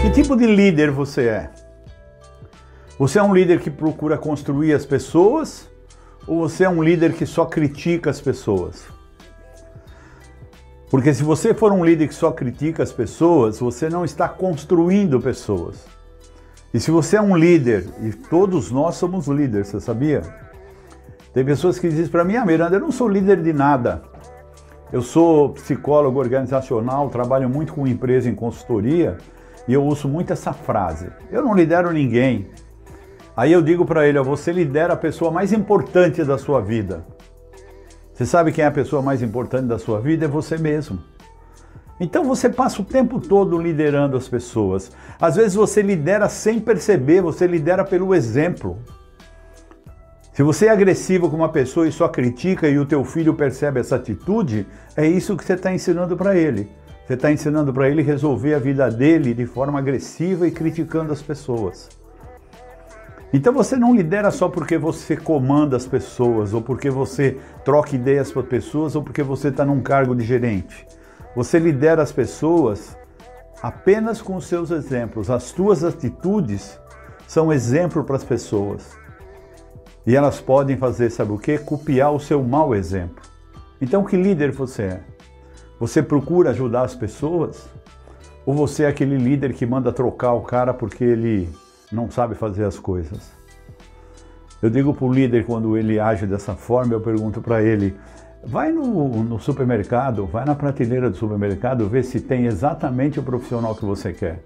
Que tipo de líder você é? Você é um líder que procura construir as pessoas ou você é um líder que só critica as pessoas? Porque se você for um líder que só critica as pessoas, você não está construindo pessoas. E se você é um líder, e todos nós somos líderes, você sabia? Tem pessoas que dizem para mim, Miranda, eu não sou líder de nada. Eu sou psicólogo organizacional, trabalho muito com empresa em consultoria e eu uso muito essa frase. Eu não lidero ninguém. Aí eu digo para ele, você lidera a pessoa mais importante da sua vida. Você sabe quem é a pessoa mais importante da sua vida? É você mesmo. Então você passa o tempo todo liderando as pessoas. Às vezes você lidera sem perceber, você lidera pelo exemplo. Se você é agressivo com uma pessoa e só critica e o teu filho percebe essa atitude, é isso que você está ensinando para ele. Você está ensinando para ele resolver a vida dele de forma agressiva e criticando as pessoas. Então você não lidera só porque você comanda as pessoas, ou porque você troca ideias para as pessoas, ou porque você está num cargo de gerente. Você lidera as pessoas apenas com os seus exemplos. As tuas atitudes são exemplo para as pessoas. E elas podem fazer, sabe o quê? Copiar o seu mau exemplo. Então, que líder você é? Você procura ajudar as pessoas? Ou você é aquele líder que manda trocar o cara porque ele não sabe fazer as coisas? Eu digo para o líder, quando ele age dessa forma, eu pergunto para ele, vai no supermercado, vai na prateleira do supermercado, vê se tem exatamente o profissional que você quer.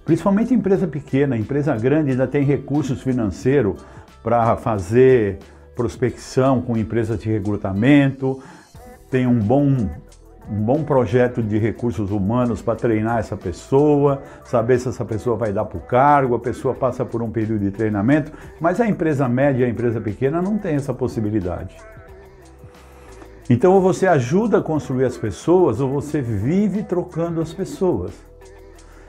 Principalmente empresa pequena, empresa grande ainda tem recursos financeiros para fazer prospecção com empresas de recrutamento, tem um bom projeto de recursos humanos para treinar essa pessoa, saber se essa pessoa vai dar para o cargo, a pessoa passa por um período de treinamento, mas a empresa média e a empresa pequena não tem essa possibilidade. Então ou você ajuda a construir as pessoas ou você vive trocando as pessoas.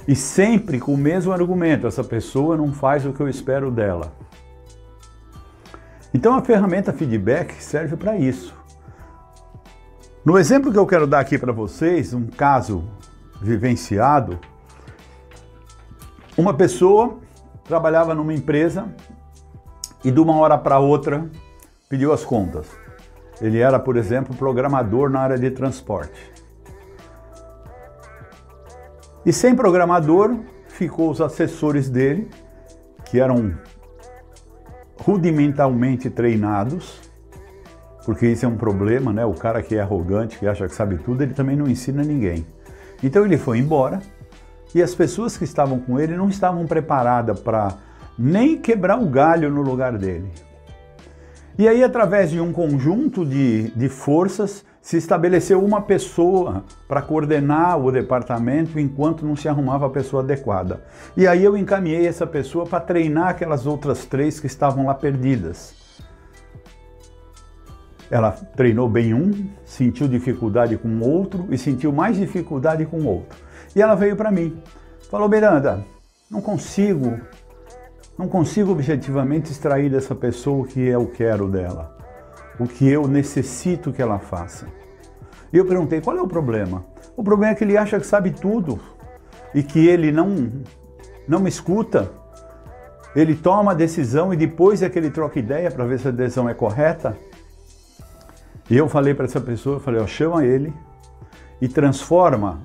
E sempre com o mesmo argumento, essa pessoa não faz o que eu espero dela. Então a ferramenta feedback serve para isso. No exemplo que eu quero dar aqui para vocês, um caso vivenciado, uma pessoa trabalhava numa empresa e de uma hora para outra pediu as contas. Ele era, por exemplo, programador na área de transporte. E sem programador, ficou os assessores dele, que eram rudimentalmente treinados, porque isso é um problema, né? O cara que é arrogante, que acha que sabe tudo, ele também não ensina ninguém. Então ele foi embora e as pessoas que estavam com ele não estavam preparadas para nem quebrar o galho no lugar dele. E aí, através de um conjunto de forças, se estabeleceu uma pessoa para coordenar o departamento enquanto não se arrumava a pessoa adequada. E aí eu encaminhei essa pessoa para treinar aquelas outras 3 que estavam lá perdidas. Ela treinou bem um, sentiu dificuldade com o outro e sentiu mais dificuldade com o outro. E ela veio para mim, falou, Miranda, não consigo objetivamente extrair dessa pessoa o que eu quero dela, o que eu necessito que ela faça. E eu perguntei, qual é o problema? O problema é que ele acha que sabe tudo e que ele não me escuta. Ele toma a decisão e depois é que ele troca ideia para ver se a decisão é correta. E eu falei para essa pessoa, chama ele e transforma.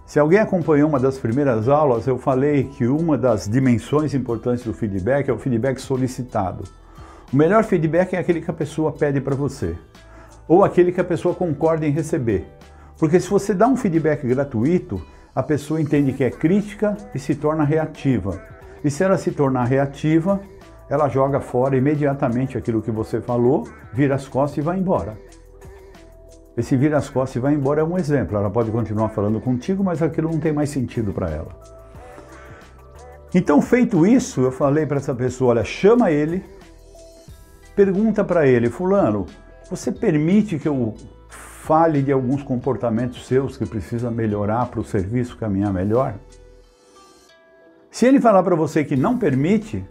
Se alguém acompanhou uma das primeiras aulas, eu falei que uma das dimensões importantes do feedback é o feedback solicitado. O melhor feedback é aquele que a pessoa pede para você, ou aquele que a pessoa concorda em receber. Porque se você dá um feedback gratuito, a pessoa entende que é crítica e se torna reativa. E se ela se tornar reativa, ela joga fora imediatamente aquilo que você falou, vira as costas e vai embora. Esse vira as costas e vai embora é um exemplo. Ela pode continuar falando contigo, mas aquilo não tem mais sentido para ela. Então, feito isso, eu falei para essa pessoa, olha, chama ele, pergunta para ele, fulano, você permite que eu fale de alguns comportamentos seus que precisa melhorar para o serviço caminhar melhor? Se ele falar para você que não permite,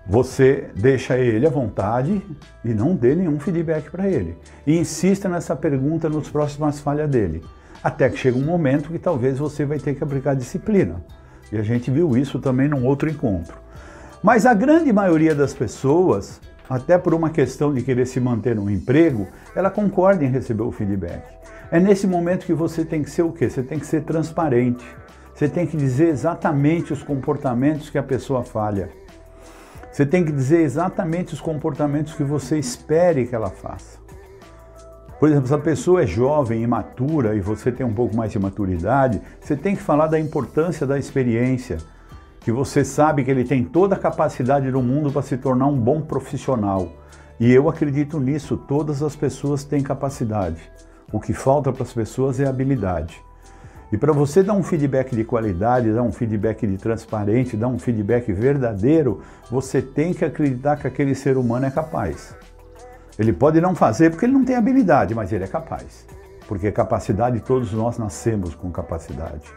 você deixa ele à vontade e não dê nenhum feedback para ele. E insista nessa pergunta nas próximas falhas dele. Até que chega um momento que talvez você vai ter que aplicar disciplina. E a gente viu isso também num outro encontro. Mas a grande maioria das pessoas, até por uma questão de querer se manter no emprego, ela concorda em receber o feedback. É nesse momento que você tem que ser o quê? Você tem que ser transparente. Você tem que dizer exatamente os comportamentos que a pessoa falha. Você tem que dizer exatamente os comportamentos que você espere que ela faça. Por exemplo, se a pessoa é jovem, imatura e você tem um pouco mais de maturidade, você tem que falar da importância da experiência, que você sabe que ele tem toda a capacidade do mundo para se tornar um bom profissional. E eu acredito nisso, todas as pessoas têm capacidade. O que falta para as pessoas é habilidade. E para você dar um feedback de qualidade, dar um feedback de transparente, dar um feedback verdadeiro, você tem que acreditar que aquele ser humano é capaz. Ele pode não fazer porque ele não tem habilidade, mas ele é capaz. Porque capacidade, todos nós nascemos com capacidade.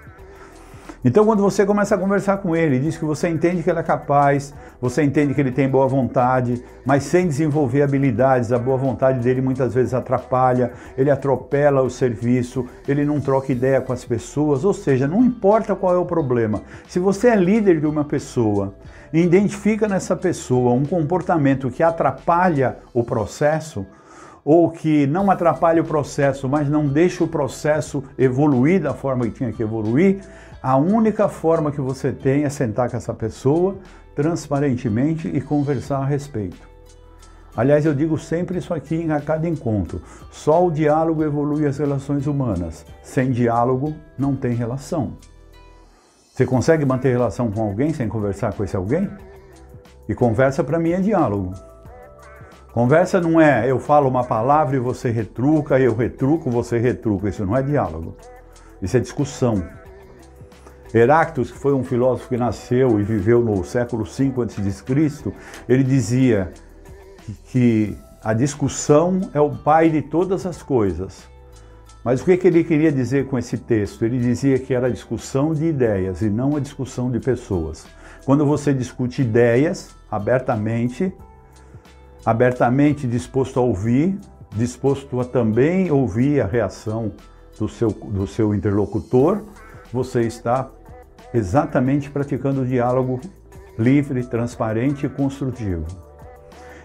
Então, quando você começa a conversar com ele, diz que você entende que ele é capaz, você entende que ele tem boa vontade, mas sem desenvolver habilidades, a boa vontade dele muitas vezes atrapalha, ele atropela o serviço, ele não troca ideia com as pessoas, ou seja, não importa qual é o problema. Se você é líder de uma pessoa e identifica nessa pessoa um comportamento que atrapalha o processo, ou que não atrapalha o processo, mas não deixa o processo evoluir da forma que tinha que evoluir, a única forma que você tem é sentar com essa pessoa transparentemente e conversar a respeito. Aliás, eu digo sempre isso aqui a cada encontro. Só o diálogo evolui as relações humanas. Sem diálogo, não tem relação. Você consegue manter relação com alguém sem conversar com esse alguém? E conversa para mim é diálogo. Conversa não é eu falo uma palavra e você retruca, eu retruco, você retruca. Isso não é diálogo. Isso é discussão. Heráclitos, que foi um filósofo que nasceu e viveu no século V a.C., ele dizia que a discussão é o pai de todas as coisas. Mas o que ele queria dizer com esse texto? Ele dizia que era a discussão de ideias e não a discussão de pessoas. Quando você discute ideias abertamente disposto a ouvir, disposto a também ouvir a reação do seu interlocutor, você está exatamente praticando o diálogo livre, transparente e construtivo.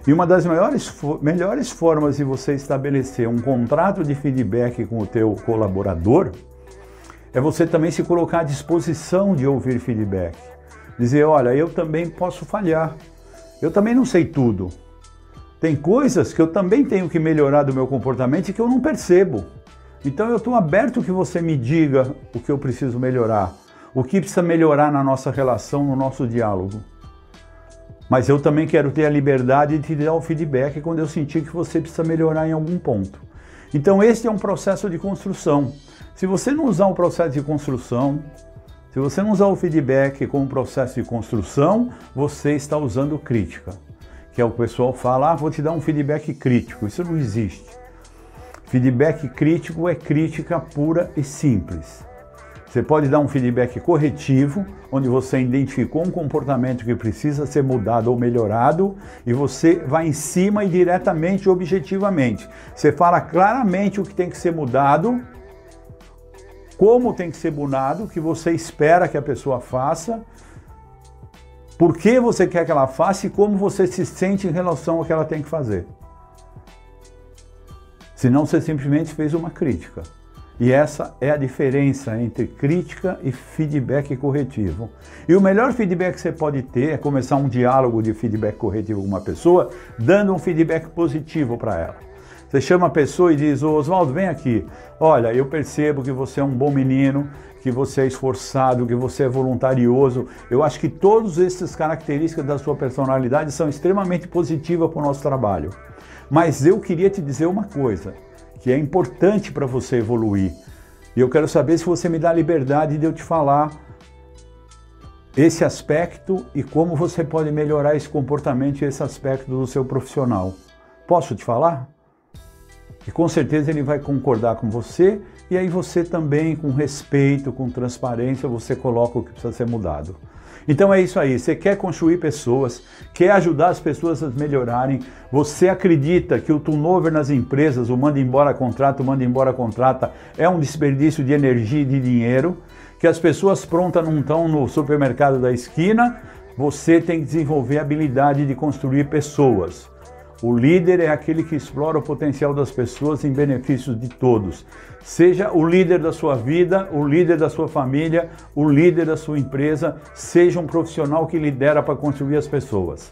E uma das melhores formas de você estabelecer um contrato de feedback com o teu colaborador é você também se colocar à disposição de ouvir feedback. Dizer, olha, eu também posso falhar, eu também não sei tudo. Tem coisas que eu também tenho que melhorar do meu comportamento e que eu não percebo. Então eu estou aberto que você me diga o que eu preciso melhorar, o que precisa melhorar na nossa relação, no nosso diálogo. Mas eu também quero ter a liberdade de te dar o feedback quando eu sentir que você precisa melhorar em algum ponto. Então esse é um processo de construção. Se você não usar um processo de construção, se você não usar o feedback como processo de construção, você está usando crítica. Que é o que o pessoal fala, vou te dar um feedback crítico. Isso não existe. Feedback crítico é crítica pura e simples. Você pode dar um feedback corretivo, onde você identificou um comportamento que precisa ser mudado ou melhorado, e você vai em cima e diretamente, objetivamente. Você fala claramente o que tem que ser mudado, como tem que ser mudado, o que você espera que a pessoa faça, por que você quer que ela faça e como você se sente em relação ao que ela tem que fazer. Senão você simplesmente fez uma crítica. E essa é a diferença entre crítica e feedback corretivo. E o melhor feedback que você pode ter é começar um diálogo de feedback corretivo com uma pessoa, dando um feedback positivo para ela. Você chama a pessoa e diz, Oswaldo, vem aqui. Olha, eu percebo que você é um bom menino, que você é esforçado, que você é voluntarioso. Eu acho que todas essas características da sua personalidade são extremamente positivas para o nosso trabalho. Mas eu queria te dizer uma coisa, que é importante para você evoluir. E eu quero saber se você me dá a liberdade de eu te falar esse aspecto e como você pode melhorar esse comportamento e esse aspecto do seu profissional. Posso te falar? E com certeza ele vai concordar com você E aí você também, com respeito, com transparência, você coloca o que precisa ser mudado. Então é isso aí, você quer construir pessoas, quer ajudar as pessoas a melhorarem, você acredita que o turnover nas empresas, o manda embora contrato, manda embora contrata, é um desperdício de energia e de dinheiro, que as pessoas prontas não estão no supermercado da esquina, você tem que desenvolver a habilidade de construir pessoas. O líder é aquele que explora o potencial das pessoas em benefício de todos. Seja o líder da sua vida, o líder da sua família, o líder da sua empresa, seja um profissional que lidera para construir as pessoas.